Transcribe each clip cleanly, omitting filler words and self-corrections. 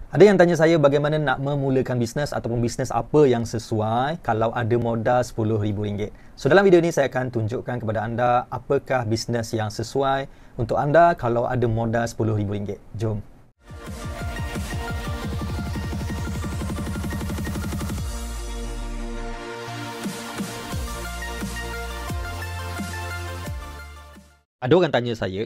Ada yang tanya saya bagaimana nak memulakan bisnes ataupun bisnes apa yang sesuai kalau ada modal RM10,000. So dalam video ini saya akan tunjukkan kepada anda apakah bisnes yang sesuai untuk anda kalau ada modal RM10,000. Jom. Ada orang tanya saya,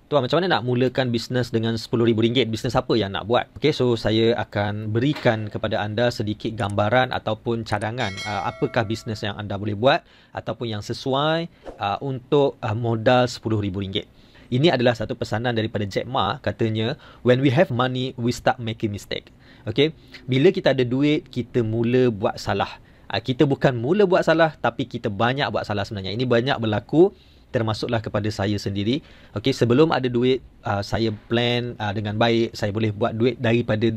Tuan, macam mana nak mulakan bisnes dengan RM10,000? Bisnes apa yang nak buat? Okay, so saya akan berikan kepada anda sedikit gambaran ataupun cadangan apakah bisnes yang anda boleh buat ataupun yang sesuai untuk modal RM10,000. Ini adalah satu pesanan daripada Jack Ma, katanya, when we have money, we start making mistake. Okay, bila kita ada duit, kita mula buat salah. Kita bukan mula buat salah, tapi kita banyak buat salah sebenarnya. Ini banyak berlaku, termasuklah kepada saya sendiri. Okey, sebelum ada duit, saya plan dengan baik, saya boleh buat duit daripada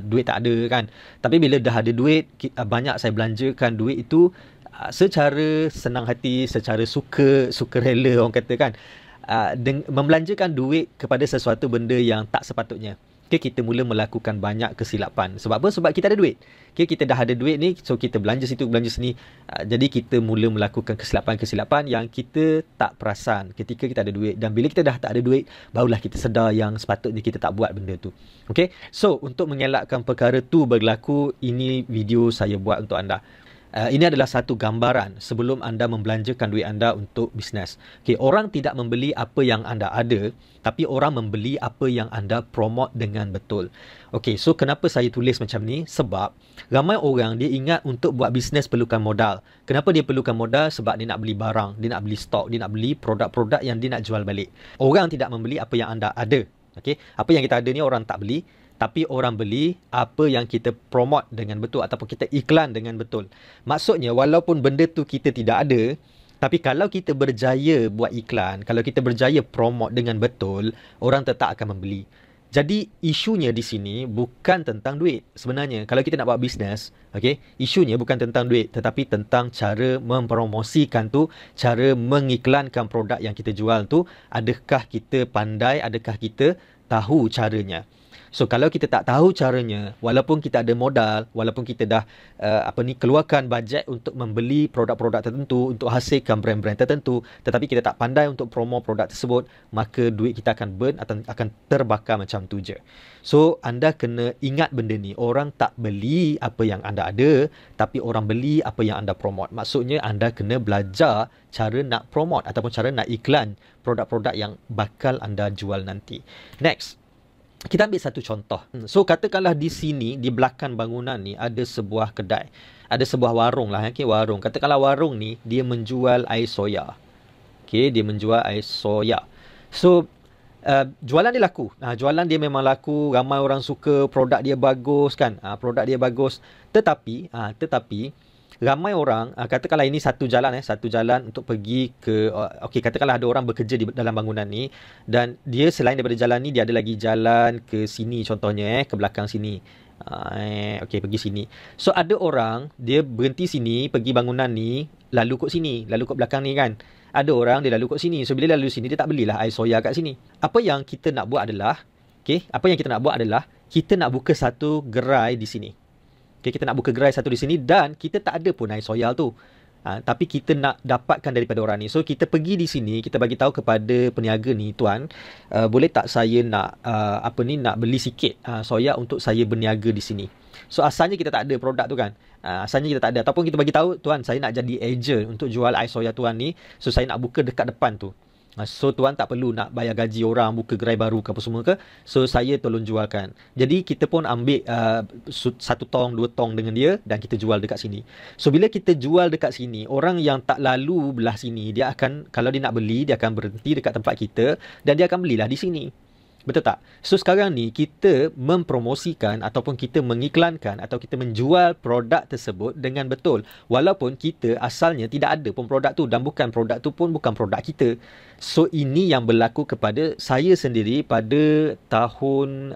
duit tak ada kan. Tapi bila dah ada duit, banyak saya belanjakan duit itu secara senang hati, secara sukarela orang kata kan. Membelanjakan duit kepada sesuatu benda yang tak sepatutnya. Okay, kita mula melakukan banyak kesilapan. Sebab apa? Sebab kita ada duit. Okay, kita dah ada duit ni, so kita belanja situ, belanja sini. Jadi kita mula melakukan kesilapan-kesilapan yang kita tak perasan ketika kita ada duit. Dan bila kita dah tak ada duit, barulah kita sedar yang sepatutnya kita tak buat benda tu. Okay, so untuk mengelakkan perkara tu berlaku, ini video saya buat untuk anda. Ini adalah satu gambaran sebelum anda membelanjakan duit anda untuk bisnes. Okay, orang tidak membeli apa yang anda ada, tapi orang membeli apa yang anda promote dengan betul. Okay, so kenapa saya tulis macam ni? Sebab ramai orang dia ingat untuk buat bisnes perlukan modal. Kenapa dia perlukan modal? Sebab dia nak beli barang, dia nak beli stok, dia nak beli produk-produk yang dia nak jual balik. Orang tidak membeli apa yang anda ada. Okay, apa yang kita ada ni orang tak beli. Tapi orang beli apa yang kita promote dengan betul ataupun kita iklan dengan betul. Maksudnya walaupun benda tu kita tidak ada, tapi kalau kita berjaya buat iklan, kalau kita berjaya promote dengan betul, orang tetap akan membeli. Jadi isunya di sini bukan tentang duit. Sebenarnya kalau kita nak buat bisnes, okay, isunya bukan tentang duit, tetapi tentang cara mempromosikan tu, cara mengiklankan produk yang kita jual tu. Adakah kita pandai, adakah kita tahu caranya? So kalau kita tak tahu caranya, walaupun kita ada modal, walaupun kita dah keluarkan bajet untuk membeli produk-produk tertentu, untuk hasilkan brand-brand tertentu, tetapi kita tak pandai untuk promo produk tersebut, maka duit kita akan burn atau akan terbakar macam tu je. So anda kena ingat benda ni, orang tak beli apa yang anda ada, tapi orang beli apa yang anda promote. Maksudnya anda kena belajar cara nak promote ataupun cara nak iklan produk-produk yang bakal anda jual nanti. Next, kita ambil satu contoh. So katakanlah di sini, di belakang bangunan ni ada sebuah kedai. Ada sebuah warung lah. Okay, warung. Katakanlah warung ni dia menjual air soya. Okay, dia menjual air soya. So jualan dia laku. Jualan dia memang laku. Ramai orang suka. Produk dia bagus kan. Produk dia bagus. Tetapi ramai orang, katakanlah ini satu jalan untuk pergi ke, okey, katakanlah ada orang bekerja di dalam bangunan ni, dan dia selain daripada jalan ni, dia ada lagi jalan ke sini contohnya, ke belakang sini. Okey, pergi sini. So ada orang, dia berhenti sini, pergi bangunan ni, lalu kot sini, lalu kot belakang ni kan. Ada orang, dia lalu kot sini. So bila lalu sini, dia tak belilah air soya kat sini. Apa yang kita nak buat adalah, kita nak buka satu gerai di sini. Okay, kita nak buka gerai satu di sini dan kita tak ada pun air soya tu. Tapi kita nak dapatkan daripada orang ni. So kita pergi di sini, kita bagi tahu kepada peniaga ni, tuan, boleh tak saya nak nak beli sikit soya untuk saya berniaga di sini. So asalnya kita tak ada produk tu kan. Asalnya kita tak ada, ataupun kita bagi tahu, tuan, saya nak jadi agent untuk jual air soya tuan ni. So saya nak buka dekat depan tu. So tuan tak perlu nak bayar gaji orang, buka gerai baru ke apa semua ke. So saya tolong jualkan. Jadi kita pun ambil 1 tong, 2 tong dengan dia dan kita jual dekat sini. So bila kita jual dekat sini, orang yang tak lalu belah sini, dia akan, kalau dia nak beli, dia akan berhenti dekat tempat kita dan dia akan belilah di sini. Betul tak? So sekarang ni kita mempromosikan ataupun kita mengiklankan atau kita menjual produk tersebut dengan betul. Walaupun kita asalnya tidak ada pun produk tu dan bukan produk tu pun bukan produk kita. So ini yang berlaku kepada saya sendiri pada tahun,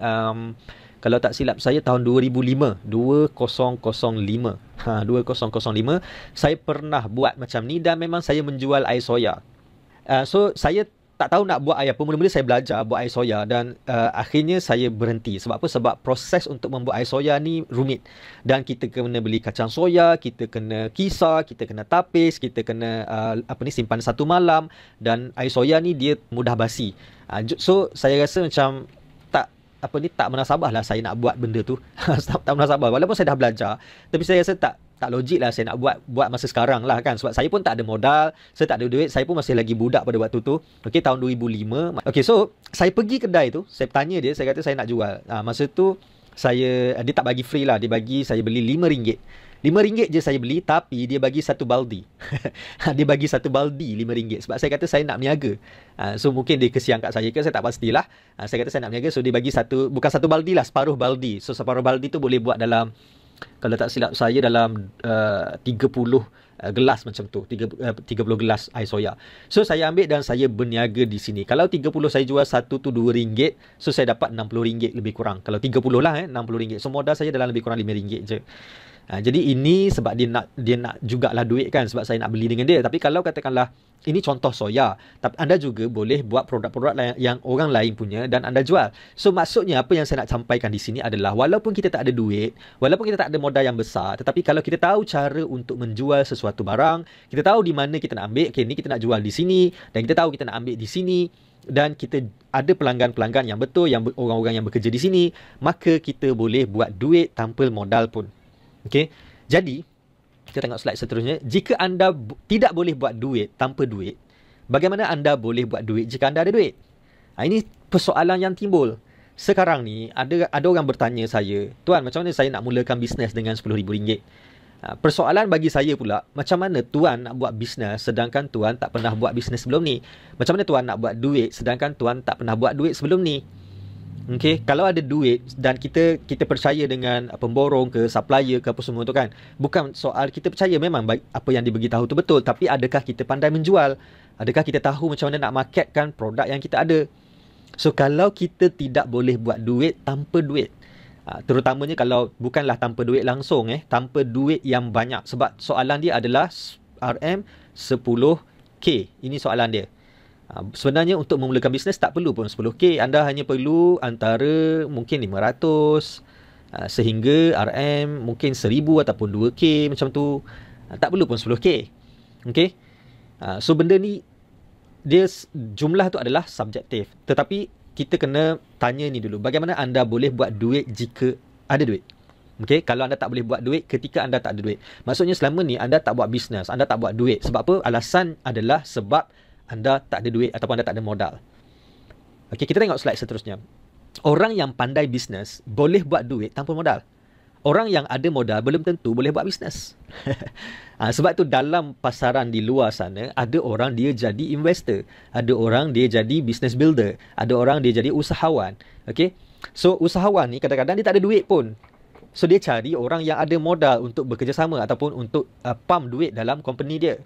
kalau tak silap saya, tahun 2005. 2005. 2005 saya pernah buat macam ni dan memang saya menjual air soya. So saya tak tahu nak buat air apa. Mula-mula saya belajar buat air soya dan akhirnya saya berhenti. Sebab apa? Sebab proses untuk membuat air soya ni rumit. Dan kita kena beli kacang soya, kita kena kisar, kita kena tapis, kita kena simpan 1 malam, dan air soya ni dia mudah basi. So saya rasa macam tak munasabah lah saya nak buat benda tu. Tak munasabah. Walaupun saya dah belajar, tapi saya rasa tak logik lah saya nak buat masa sekarang lah kan. Sebab saya pun tak ada modal, saya tak ada duit, saya pun masih lagi budak pada waktu tu. Okey, tahun 2005. Okey, so saya pergi kedai tu, saya tanya dia, saya kata saya nak jual. Masa tu dia tak bagi free lah, dia bagi saya beli RM5. RM5 je saya beli, tapi dia bagi 1 baldi. Dia bagi 1 baldi RM5. Sebab saya kata saya nak berniaga. So mungkin dia kesian kat saya ke, saya tak pastilah. Saya kata saya nak berniaga, so dia bagi bukan 1 baldi lah, separuh baldi. So separuh baldi tu boleh buat dalam, kalau tak silap saya, dalam 30 gelas macam tu. 30 gelas air soya. So saya ambil dan saya berniaga di sini. Kalau 30 saya jual satu tu RM2, so saya dapat RM60 lebih kurang. Kalau 30 lah RM60. So modal saya dalam lebih kurang RM5 je. Jadi ini sebab dia nak jugalah duit kan, sebab saya nak beli dengan dia. Tapi kalau katakanlah ini contoh soya, tapi anda juga boleh buat produk-produk yang orang lain punya dan anda jual. So maksudnya apa yang saya nak sampaikan di sini adalah, walaupun kita tak ada duit, walaupun kita tak ada modal yang besar, tetapi kalau kita tahu cara untuk menjual sesuatu barang, kita tahu di mana kita nak ambil, okay, ni kita nak jual di sini, dan kita tahu kita nak ambil di sini, dan kita ada pelanggan-pelanggan yang betul, orang-orang yang bekerja di sini, maka kita boleh buat duit tanpa modal pun. Okey, jadi kita tengok slide seterusnya. Jika anda tidak boleh buat duit tanpa duit, bagaimana anda boleh buat duit jika anda ada duit? Ini persoalan yang timbul. Sekarang ni ada orang bertanya saya, "Tuan, macam mana saya nak mulakan bisnes dengan RM10,000?" Persoalan bagi saya pula, macam mana tuan nak buat bisnes sedangkan tuan tak pernah buat bisnes sebelum ni? Macam mana tuan nak buat duit sedangkan tuan tak pernah buat duit sebelum ni? Okay, kalau ada duit dan kita percaya dengan pemborong ke, supplier ke apa semua tu kan, bukan soal kita percaya memang apa yang diberitahu tu betul, tapi adakah kita pandai menjual? Adakah kita tahu macam mana nak marketkan produk yang kita ada? So kalau kita tidak boleh buat duit tanpa duit, terutamanya kalau bukanlah tanpa duit langsung, tanpa duit yang banyak, sebab soalan dia adalah RM10K. Ini soalan dia. Sebenarnya untuk memulakan bisnes tak perlu pun RM10K. Anda hanya perlu antara mungkin RM500 sehingga mungkin RM1,000 ataupun RM2K macam tu. Tak perlu pun RM10K. Okay? So benda ni, dia jumlah tu adalah subjektif. Tetapi kita kena tanya ni dulu. Bagaimana anda boleh buat duit jika ada duit? Okay? Kalau anda tak boleh buat duit ketika anda tak ada duit, maksudnya selama ni anda tak buat bisnes, anda tak buat duit. Sebab apa? Alasan adalah sebab anda tak ada duit ataupun anda tak ada modal. Okey, kita tengok slide seterusnya. Orang yang pandai bisnes boleh buat duit tanpa modal. Orang yang ada modal belum tentu boleh buat bisnes. Sebab tu dalam pasaran di luar sana, ada orang dia jadi investor, ada orang dia jadi business builder, ada orang dia jadi usahawan. Okey. So usahawan ni kadang-kadang dia tak ada duit pun. So dia cari orang yang ada modal untuk bekerjasama ataupun untuk pump duit dalam company dia.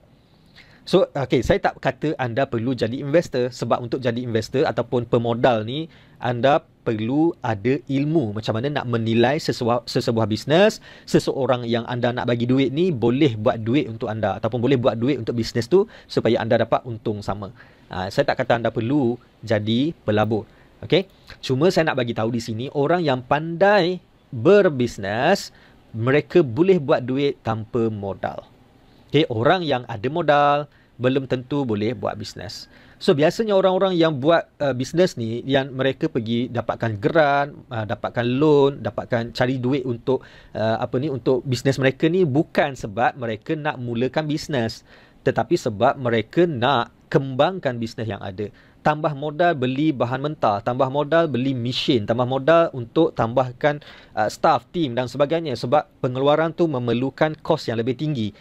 So, okay, saya tak kata anda perlu jadi investor, sebab untuk jadi investor ataupun pemodal ni, anda perlu ada ilmu macam mana nak menilai sesebuah bisnes. Seseorang yang anda nak bagi duit ni boleh buat duit untuk anda ataupun boleh buat duit untuk bisnes tu supaya anda dapat untung sama. Saya tak kata anda perlu jadi pelabur. Okay? Cuma saya nak bagi tahu di sini, orang yang pandai berbisnes, mereka boleh buat duit tanpa modal. Okay? Orang yang ada modal belum tentu boleh buat bisnes. So biasanya orang-orang yang buat bisnes ni, yang mereka pergi dapatkan geran, dapatkan loan, dapatkan cari duit untuk untuk bisnes mereka ni, bukan sebab mereka nak mulakan bisnes, tetapi sebab mereka nak kembangkan bisnes yang ada. Tambah modal beli bahan mentah, tambah modal beli mesin, tambah modal untuk tambahkan staff, team dan sebagainya, sebab pengeluaran tu memerlukan kos yang lebih tinggi.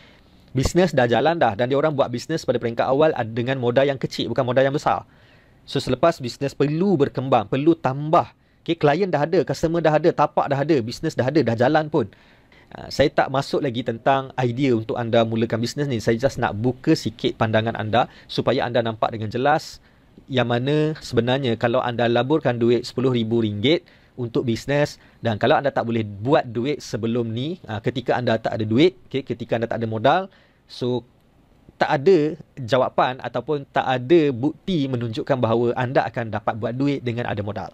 Bisnes dah jalan dah, dan dia orang buat bisnes pada peringkat awal dengan modal yang kecil, bukan modal yang besar. So selepas bisnes perlu berkembang, perlu tambah. Okay, klien dah ada, customer dah ada, tapak dah ada, bisnes dah ada, dah jalan pun. Saya tak masuk lagi tentang idea untuk anda mulakan bisnes ni. Saya just nak buka sikit pandangan anda supaya anda nampak dengan jelas yang mana sebenarnya kalau anda laburkan duit RM10,000 untuk bisnes, dan kalau anda tak boleh buat duit sebelum ni, ketika anda tak ada duit, okay, ketika anda tak ada modal, so tak ada jawapan ataupun tak ada bukti menunjukkan bahawa anda akan dapat buat duit dengan ada modal.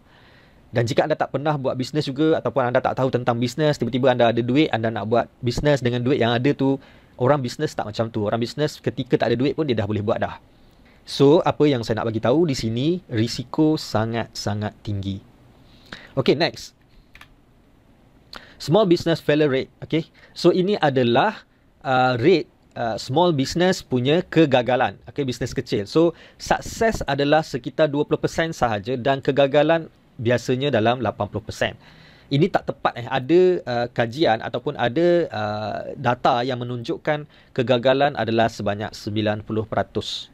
Dan jika anda tak pernah buat bisnes juga ataupun anda tak tahu tentang bisnes, tiba-tiba anda ada duit, anda nak buat bisnes dengan duit yang ada tu, orang bisnes tak macam tu. Orang bisnes ketika tak ada duit pun dia dah boleh buat dah. So, apa yang saya nak bagi tahu di sini, risiko sangat-sangat tinggi. Okay, next. Small business failure rate. Okay, so ini adalah rate small business punya kegagalan. Okay, bisnes kecil. So, sukses adalah sekitar 20% sahaja dan kegagalan biasanya dalam 80%. Ini tak tepat. Ada kajian ataupun ada data yang menunjukkan kegagalan adalah sebanyak 90%.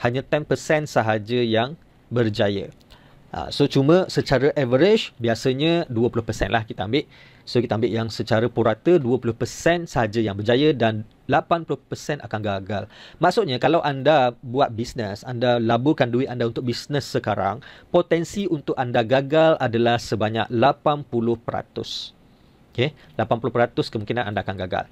Hanya 10% sahaja yang berjaya. So, cuma secara average biasanya 20% lah kita ambil. So, kita ambil yang secara purata 20% sahaja yang berjaya dan 80% akan gagal. Maksudnya, kalau anda buat bisnes, anda laburkan duit anda untuk bisnes sekarang, potensi untuk anda gagal adalah sebanyak 80%. Okay? 80% kemungkinan anda akan gagal.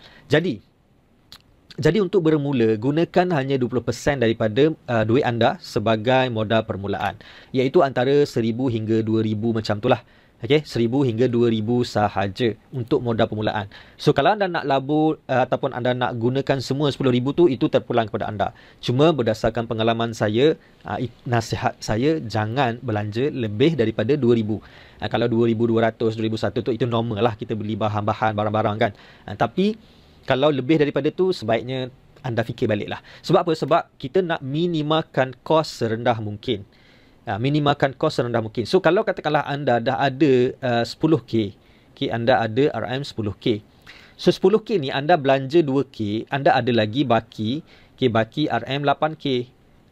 Jadi untuk bermula, gunakan hanya 20% daripada duit anda sebagai modal permulaan. Iaitu antara 1,000 hingga 2,000 macam tu lah. Okay, 1,000 hingga 2,000 sahaja untuk modal permulaan. So, kalau anda nak labur ataupun anda nak gunakan semua 10,000 tu, itu terpulang kepada anda. Cuma berdasarkan pengalaman saya, nasihat saya, jangan belanja lebih daripada 2,000. Kalau 2,200, 2,100 tu, itu normal lah kita beli bahan-bahan, barang-barang kan. Tapi, kalau lebih daripada tu, sebaiknya anda fikir balik lah. Sebab apa? Sebab kita nak minimalkan kos serendah mungkin. Minimalkan kos serendah mungkin. So, kalau katakanlah anda dah ada 10K. Anda ada RM 10K. So, 10K ni anda belanja 2K. Anda ada lagi baki. Baki RM 8K.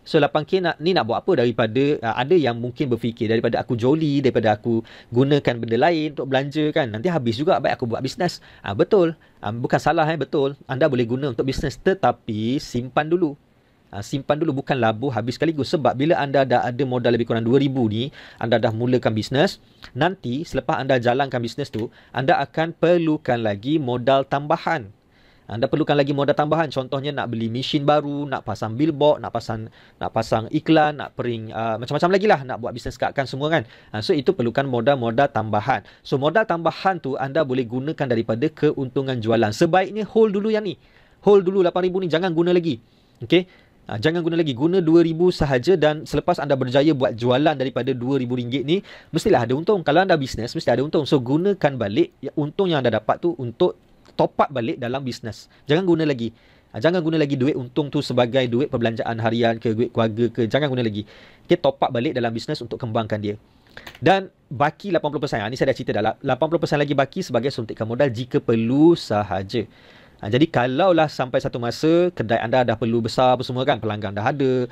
So, 8K ni nak buat apa daripada, ada yang mungkin berfikir, daripada aku joli, daripada aku gunakan benda lain untuk belanja kan. Nanti habis juga, baik aku buat bisnes. Betul. Bukan salah, betul. Anda boleh guna untuk bisnes. Tetapi, simpan dulu. Simpan dulu, bukan labur habis sekaligus. Sebab bila anda dah ada modal lebih kurang 2,000 ni, anda dah mulakan bisnes, nanti selepas anda jalankan bisnes tu, anda akan perlukan lagi modal tambahan. Anda perlukan lagi modal tambahan. Contohnya nak beli mesin baru, nak pasang billboard, nak pasang iklan, nak pering, macam-macam lagi lah, nak buat bisnes kad semua kan. So, itu perlukan modal-modal tambahan. So, modal tambahan tu anda boleh gunakan daripada keuntungan jualan. Sebaiknya hold dulu yang ni. Hold dulu 8,000 ni, jangan guna lagi. Okay? Jangan guna lagi. Guna 2,000 sahaja dan selepas anda berjaya buat jualan daripada RM2,000 ni, mestilah ada untung. Kalau anda bisnes, mesti ada untung. So, gunakan balik untung yang anda dapat tu untuk top up balik dalam bisnes. Jangan guna lagi. Jangan guna lagi duit untung tu sebagai duit perbelanjaan harian ke, duit keluarga ke. Jangan guna lagi. Okay, top up balik dalam bisnes untuk kembangkan dia. Dan baki 80%. Ini saya dah cerita dah. 80% lagi baki sebagai suntikan modal jika perlu sahaja. Jadi kalaulah sampai satu masa kedai anda dah perlu besar apa semua kan, pelanggan dah ada,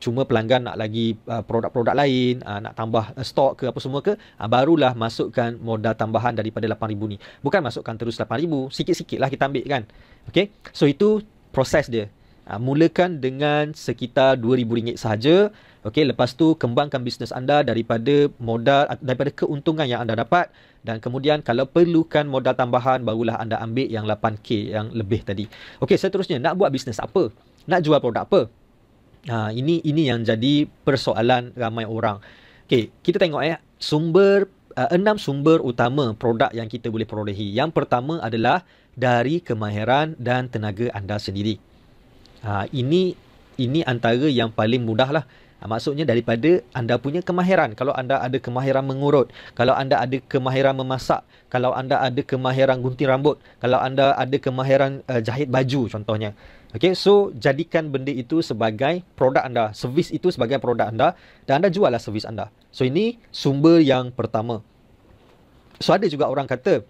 cuma pelanggan nak lagi produk-produk lain, nak tambah stok ke apa semua ke, barulah masukkan modal tambahan daripada 8,000 ni. Bukan masukkan terus 8,000, sikit-sikit lah kita ambil kan. Okay, so itu proses dia. Mulakan dengan sekitar RM2,000 sahaja. Okey, lepas tu kembangkan bisnes anda daripada modal, daripada keuntungan yang anda dapat, dan kemudian kalau perlukan modal tambahan barulah anda ambil yang 8K yang lebih tadi. Okey, seterusnya nak buat bisnes apa? Nak jual produk apa? Ini yang jadi persoalan ramai orang. Okey, kita tengok 6 sumber utama produk yang kita boleh perolehi. Yang pertama adalah dari kemahiran dan tenaga anda sendiri. Ini antara yang paling mudah lah. Maksudnya daripada anda punya kemahiran. Kalau anda ada kemahiran mengurut, kalau anda ada kemahiran memasak, kalau anda ada kemahiran gunting rambut, kalau anda ada kemahiran jahit baju contohnya. Okay, so jadikan benda itu sebagai produk anda, servis itu sebagai produk anda, dan anda juallah servis anda. So ini sumber yang pertama. So ada juga orang kata,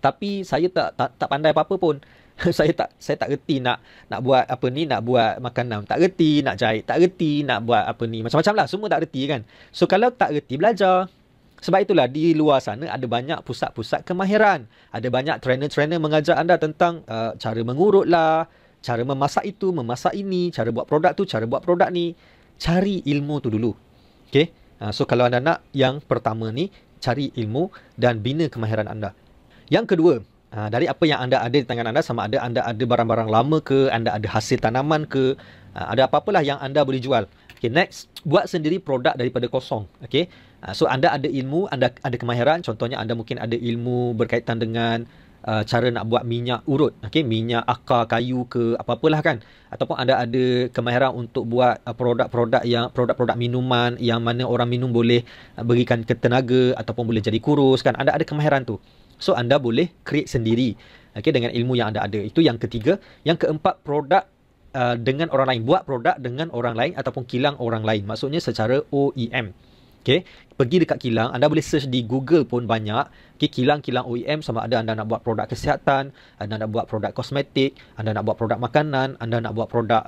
tapi saya tak pandai apa-apa pun. saya tak reti nak buat apa ni, nak buat makanan tak reti, nak jahit tak reti, nak buat apa ni, macam-macam lah, semua tak reti kan. So kalau tak reti, belajar. Sebab itulah di luar sana ada banyak pusat-pusat kemahiran, ada banyak trainer-trainer mengajar anda tentang cara mengurut lah, cara memasak itu, memasak ini, cara buat produk tu, cara buat produk ni. Cari ilmu tu dulu. Okay, so kalau anda nak yang pertama ni, cari ilmu dan bina kemahiran anda. Yang kedua, dari apa yang anda ada di tangan anda, sama ada anda ada barang-barang lama ke, anda ada hasil tanaman ke, ada apa-apalah yang anda boleh jual. Okay, next, buat sendiri produk daripada kosong. Okay, so anda ada ilmu, anda ada kemahiran. Contohnya anda mungkin ada ilmu berkaitan dengan cara nak buat minyak urut, okay, minyak akar kayu ke, apa-apalah kan. Ataupun anda ada kemahiran untuk buat produk-produk minuman yang mana orang minum boleh berikan ke tenaga ataupun boleh jadi kurus kan. Anda ada kemahiran tu. So, anda boleh create sendiri, okay, dengan ilmu yang anda ada. Itu yang ketiga. Yang keempat, produk dengan orang lain. Buat produk dengan orang lain ataupun kilang orang lain. Maksudnya secara OEM. Okay, pergi dekat kilang, anda boleh search di Google pun banyak. Okay, kilang-kilang OEM, sama ada anda nak buat produk kesihatan, anda nak buat produk kosmetik, anda nak buat produk makanan, anda nak buat produk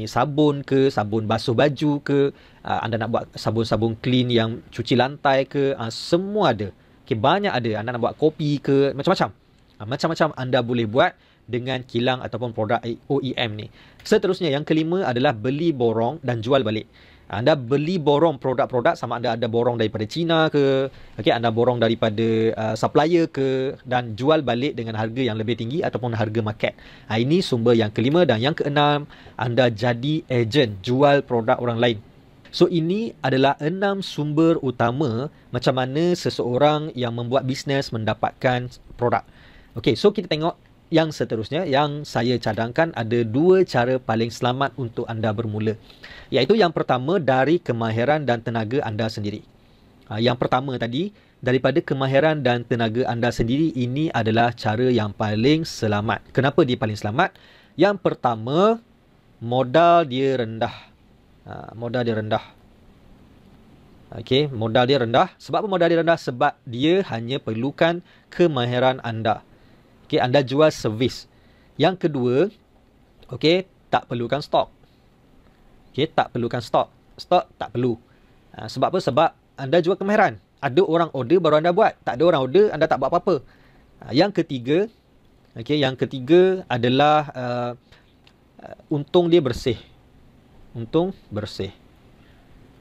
sabun ke, sabun basuh baju ke, anda nak buat sabun-sabun clean yang cuci lantai ke, semua ada. Okay, banyak ada. Anda nak buat kopi ke, macam-macam. Macam-macam anda boleh buat dengan kilang ataupun produk OEM ni. Seterusnya, yang kelima adalah beli borong dan jual balik. Anda beli borong produk-produk, sama anda ada borong daripada China ke, okay, anda borong daripada supplier ke, dan jual balik dengan harga yang lebih tinggi ataupun harga market. Ini sumber yang kelima. Dan yang keenam, anda jadi ejen jual produk orang lain. So, ini adalah 6 sumber utama macam mana seseorang yang membuat bisnes mendapatkan produk. Okay, so kita tengok yang seterusnya. Yang saya cadangkan ada 2 cara paling selamat untuk anda bermula. Iaitu yang pertama, dari kemahiran dan tenaga anda sendiri. Yang pertama tadi, daripada kemahiran dan tenaga anda sendiri, ini adalah cara yang paling selamat. Kenapa dia paling selamat? Yang pertama, modal dia rendah. Modal dia rendah. Okey, modal dia rendah. Sebab apa modal dia rendah? Sebab dia hanya perlukan kemahiran anda. Okey, anda jual servis. Yang kedua, okey, tak perlukan stok. Okey, tak perlukan stok. Stok tak perlu. Sebab apa? Sebab anda jual kemahiran. Ada orang order baru anda buat. Tak ada orang order, anda tak buat apa-apa. Yang ketiga, okey, yang ketiga adalah untung dia bersih. Untung bersih.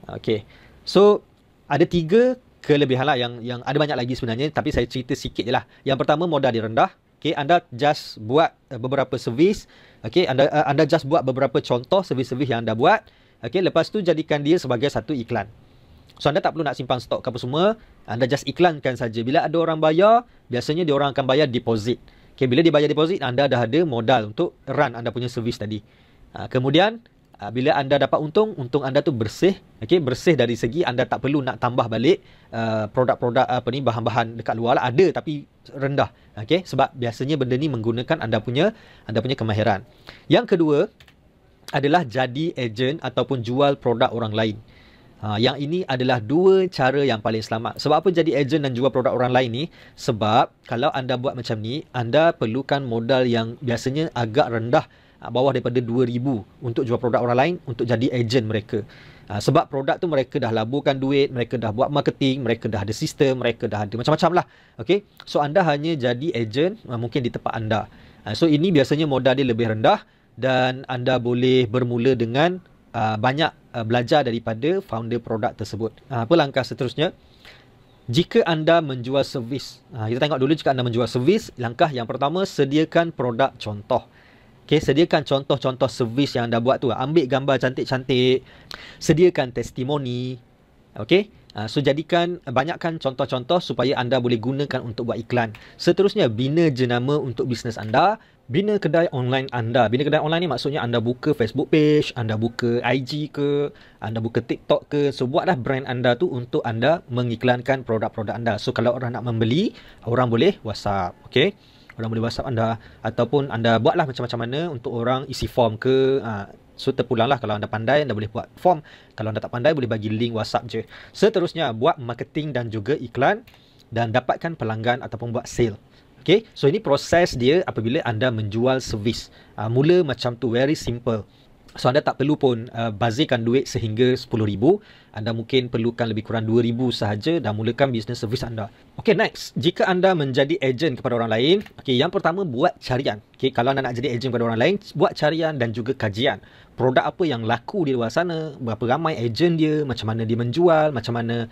Okey. So, ada 3 kelebihan lah yang ada banyak lagi sebenarnya, tapi saya cerita sikit je lah. Yang pertama, modal dia rendah. Okey, anda just buat beberapa servis. Okey, anda just buat beberapa contoh servis-servis yang anda buat. Okey, lepas tu jadikan dia sebagai satu iklan. So, anda tak perlu nak simpan stok ke apa semua. Anda just iklankan saja. Bila ada orang bayar, biasanya dia orang akan bayar deposit. Okey, bila dia bayar deposit, anda dah ada modal untuk run anda punya servis tadi. Kemudian, bila anda dapat untung anda tu bersih. Okey, bersih dari segi anda tak perlu nak tambah balik produk-produk bahan-bahan dekat luar lah. Ada tapi rendah. Okey, sebab biasanya benda ni menggunakan anda punya kemahiran. Yang kedua adalah jadi ejen ataupun jual produk orang lain. Yang ini adalah 2 cara yang paling selamat. Sebab apa jadi ejen dan jual produk orang lain ni? Sebab kalau anda buat macam ni, anda perlukan modal yang biasanya agak rendah, bawah daripada 2,000 untuk jual produk orang lain, untuk jadi ejen mereka. Sebab produk tu mereka dah laburkan duit, mereka dah buat marketing, mereka dah ada sistem, mereka dah ada macam-macam lah. Okay? So, anda hanya jadi ejen mungkin di tempat anda. So, ini biasanya modal dia lebih rendah dan anda boleh bermula dengan banyak belajar daripada founder produk tersebut. Apa langkah seterusnya? Jika anda menjual servis, kita tengok dulu jika anda menjual servis, langkah yang pertama, sediakan produk contoh. Okay, sediakan contoh-contoh servis yang anda buat tu. Ambil gambar cantik-cantik. Sediakan testimoni. Okay. So, banyakkan contoh-contoh supaya anda boleh gunakan untuk buat iklan. Seterusnya, bina jenama untuk bisnes anda. Bina kedai online anda. Bina kedai online ni maksudnya anda buka Facebook page, anda buka IG ke, anda buka TikTok ke. So, buatlah brand anda tu untuk anda mengiklankan produk-produk anda. So, kalau orang nak membeli, orang boleh WhatsApp. Okay. Orang boleh WhatsApp anda, ataupun anda buatlah macam-macam mana untuk orang isi form ke. So, terpulanglah kalau anda pandai, anda boleh buat form. Kalau anda tak pandai, boleh bagi link WhatsApp je. Seterusnya, buat marketing dan juga iklan dan dapatkan pelanggan ataupun buat sale. Okay, so ini proses dia apabila anda menjual servis. Mula macam tu, very simple. So, anda tak perlu pun bazirkan duit sehingga 10,000. anda mungkin perlukan lebih kurang 2,000 sahaja dan mulakan bisnes servis anda. Okey, next. Jika anda menjadi ejen kepada orang lain, okey, yang pertama buat carian. Okey, kalau anda nak jadi ejen kepada orang lain, buat carian dan juga kajian. Produk apa yang laku di luar sana, berapa ramai ejen dia, macam mana dia menjual, macam mana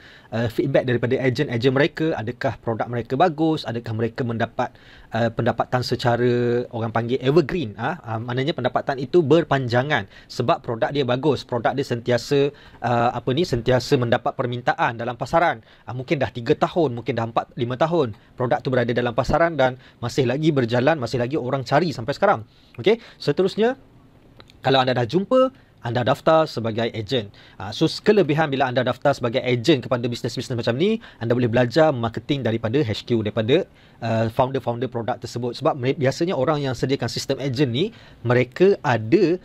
feedback daripada ejen-ejen mereka, adakah produk mereka bagus, adakah mereka mendapat pendapatan secara orang panggil evergreen. Maknanya pendapatan itu berpanjangan sebab produk dia bagus, produk dia sentiasa sentiasa mendapat permintaan dalam pasaran. Mungkin dah 3 tahun, mungkin dah 4-5 tahun produk tu berada dalam pasaran dan masih lagi berjalan, masih lagi orang cari sampai sekarang. Okey, seterusnya, kalau anda dah jumpa, anda daftar sebagai ejen. So, kelebihan bila anda daftar sebagai ejen kepada bisnes-bisnes macam ni, anda boleh belajar marketing daripada HQ, daripada founder-founder produk tersebut. Sebab biasanya orang yang sediakan sistem ejen ni, mereka ada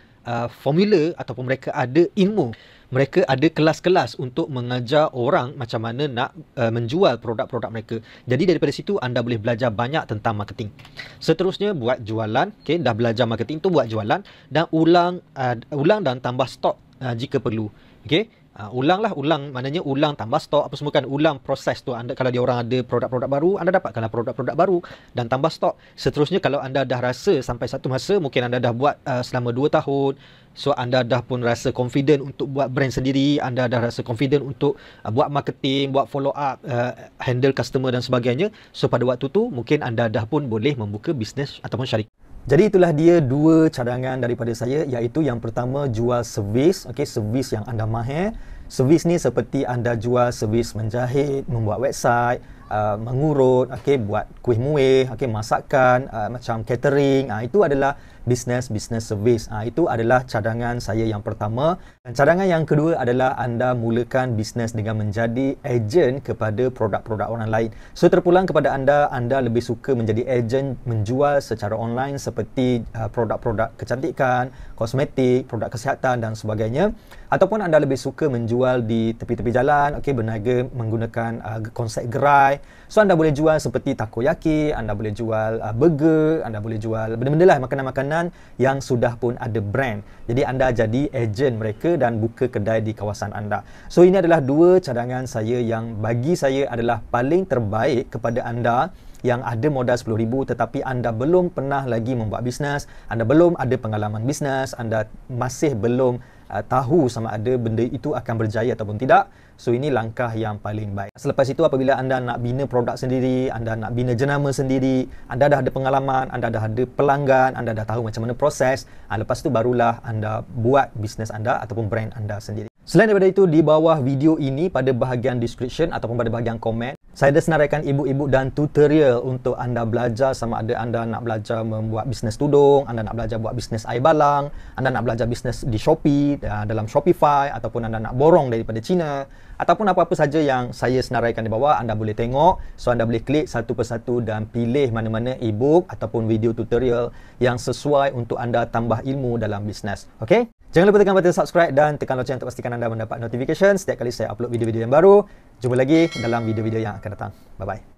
formula ataupun mereka ada ilmu. Mereka ada kelas-kelas untuk mengajar orang macam mana nak menjual produk-produk mereka. Jadi daripada situ anda boleh belajar banyak tentang marketing. Seterusnya buat jualan. Okay, dah belajar marketing tu, buat jualan dan ulang dan tambah stok jika perlu. Okay, ulang maknanya ulang tambah stok apa semua kan, ulang proses tu. Anda kalau dia orang ada produk-produk baru, anda dapatkanlah produk-produk baru dan tambah stok. Seterusnya kalau anda dah rasa sampai satu masa, mungkin anda dah buat selama 2 tahun, so anda dah pun rasa confident untuk buat brand sendiri, anda dah rasa confident untuk buat marketing, buat follow up, handle customer dan sebagainya. So pada waktu tu mungkin anda dah pun boleh membuka bisnes ataupun syarikat. Jadi itulah dia 2 cadangan daripada saya, iaitu yang pertama jual servis. Okey, servis yang anda mahir. Servis ni seperti anda jual servis menjahit, membuat website, mengurut, okey, buat kuih muih, okey, masakan, macam catering. Itu adalah business service. Itu adalah cadangan saya yang pertama. Dan cadangan yang kedua adalah anda mulakan bisnes dengan menjadi ejen kepada produk-produk orang lain. So terpulang kepada anda lebih suka menjadi ejen menjual secara online seperti produk-produk kecantikan, kosmetik, produk kesihatan dan sebagainya, ataupun anda lebih suka menjual di tepi-tepi jalan, okey, berniaga menggunakan konsep gerai. So anda boleh jual seperti takoyaki, anda boleh jual burger, anda boleh jual benda-benda lah, makanan-makanan yang sudah pun ada brand. Jadi anda jadi ejen mereka dan buka kedai di kawasan anda. So ini adalah 2 cadangan saya yang bagi saya adalah paling terbaik kepada anda yang ada modal RM10,000 tetapi anda belum pernah lagi membuat bisnes, anda belum ada pengalaman bisnes, anda masih belum tahu sama ada benda itu akan berjaya ataupun tidak. So ini langkah yang paling baik. Selepas itu apabila anda nak bina produk sendiri, anda nak bina jenama sendiri, anda dah ada pengalaman, anda dah ada pelanggan, anda dah tahu macam mana proses, lepas tu barulah anda buat bisnes anda ataupun brand anda sendiri. Selain daripada itu, di bawah video ini pada bahagian description ataupun pada bahagian komen, saya ada senaraikan ibu-ibu dan tutorial untuk anda belajar sama ada anda nak belajar membuat bisnes tudung, anda nak belajar buat bisnes air balang, anda nak belajar bisnes di Shopee, dalam Shopify, ataupun anda nak borong daripada China, ataupun apa-apa saja yang saya senaraikan di bawah, anda boleh tengok. So anda boleh klik satu persatu dan pilih mana-mana e-book ataupun video tutorial yang sesuai untuk anda tambah ilmu dalam bisnes. Okey? Jangan lupa tekan button subscribe dan tekan lonceng untuk pastikan anda mendapat notification setiap kali saya upload video-video yang baru. Jumpa lagi dalam video-video yang akan datang. Bye-bye.